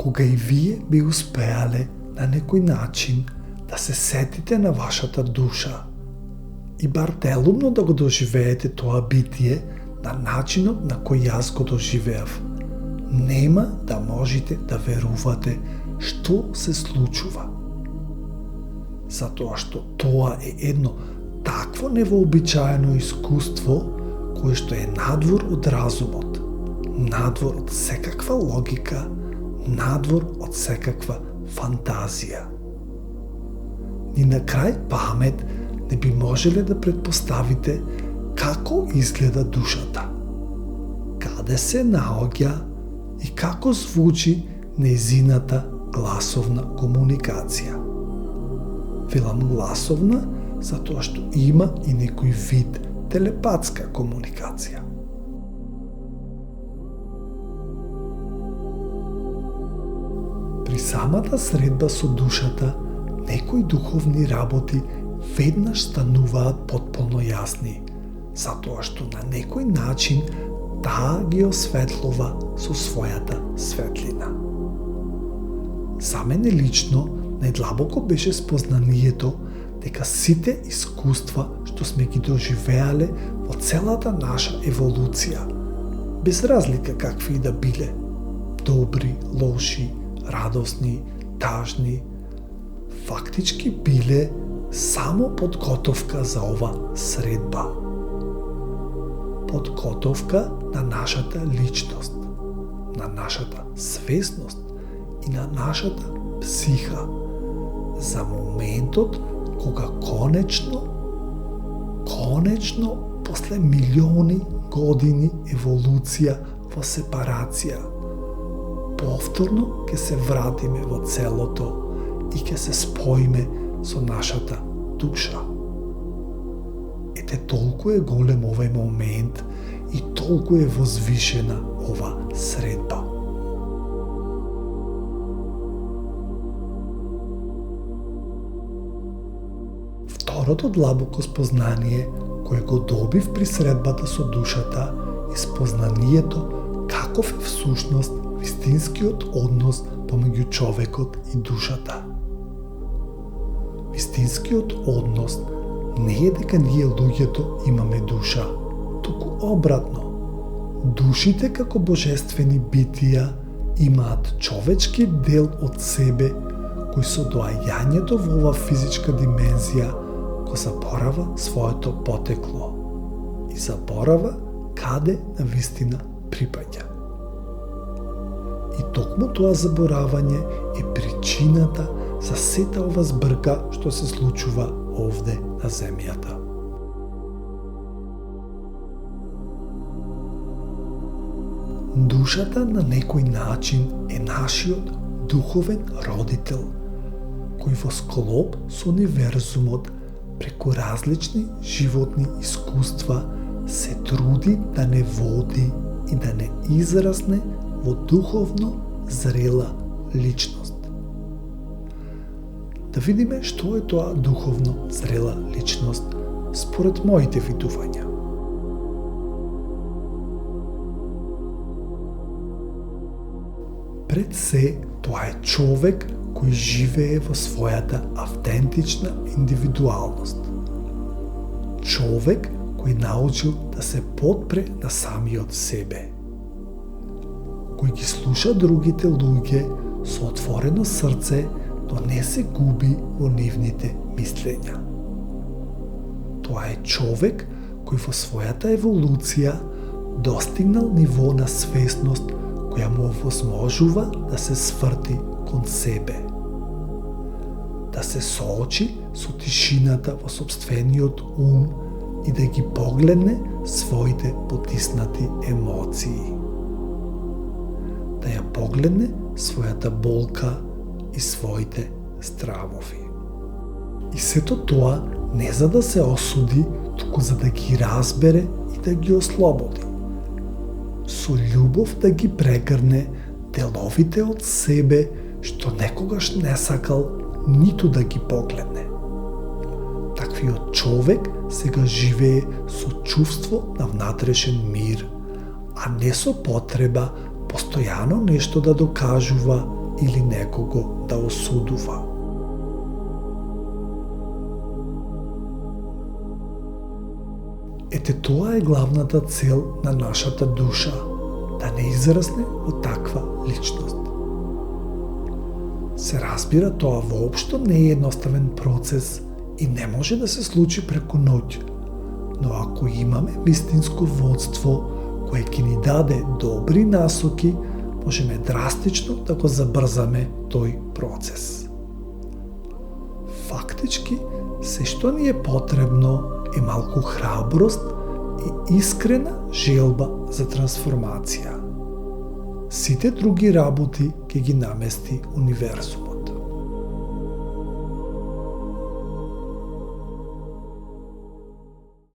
кога и вие би успеале на некој начин да се сетите на вашата душа и бар делумно да го доживеете тоа битие на начинот на кој јас го доживеав, нема да можете да верувате што се случува. Затоа што тоа е едно такво невообичаено искуство кое што е надвор од разумот, надвор од секаква логика, надвор од секаква фантазија. Ни на крај памет не би можеле да предпоставите како изгледа душата, каде се наоѓа и како звучи нејзината гласовна комуникација. Велам гласовна затоа што има и некој вид телепатска комуникација. При самата средба со душата, некои духовни работи веднаш стануваат потполно јасни, затоа што на некој начин таа ги осветлува со својата светлина. За мене лично, најдлабоко беше спознанието дека сите искуства што сме ги доживеале во целата наша еволуција, без разлика какви да биле, добри, лоши, радосни, тажни, фактички биле само подготовка за ова средба. Подготовка на нашата личност, на нашата свесност и на нашата психа за моментот кога конечно после милиони години еволуција во сепарација, повторно ќе се вратиме во целото и ќе се споиме со нашата душа. Ете толку е голем овој момент и толку е возвишена ова средба. Второто длабоко спознание кое го добив при средбата со душата е спознанието каков е всушност вистинскиот однос помеѓу човекот и душата. Вистинскиот однос не е дека ние луѓето имаме душа, туку обратно. Душите како божествени битија имаат човечки дел од себе кој со доаѓањето во ова физичка димензија го заборава своето потекло и заборава каде на вистина припаѓа. И токму тоа заборавање е причината за сета ова збрка што се случува овде на земјата. Душата на некој начин е нашиот духовен родител, кој во склоп со универзумот преку различни животни искуства се труди да не води и да не израсне во духовно зрела личност. Да видиме што е тоа духовно зрела личност според моите видувања. Пред се, тоа е човек кој живее во својата автентична индивидуалност. Човек кој научил да се подпре на самиот себе. Кој ги слуша другите луѓе со отворено срце, но не се губи во нивните мислења. Тоа е човек кој во својата еволуција достигнал ниво на свесност која му овозможува да се сврти кон себе. Да се соочи со тишината во сопствениот ум и да ги погледне своите потиснати емоции. Да ја погледне својата болка и своите стравови. И сето тоа не за да се осуди, туку за да ги разбере и да ги ослободи. Со љубов да ги прегрне деловите од себе што некогаш не сакал ниту да ги погледне. Таквиот човек сега живее со чувство на внатрешен мир, а не со потреба постојано нешто да докажува или некого да осудува. Ете тоа е главната цел на нашата душа, да не израсне во таква личност. Се разбира, тоа воопшто не е едноставен процес и не може да се случи преку ноќ, но ако имаме вистинско водство кое ќе ни даде добри насоки, можеме драстично да го забрзаме тој процес. Фактички, се што ни е потребно е малку храброст и искрена желба за трансформација. Сите други работи ќе ги намести универзумот.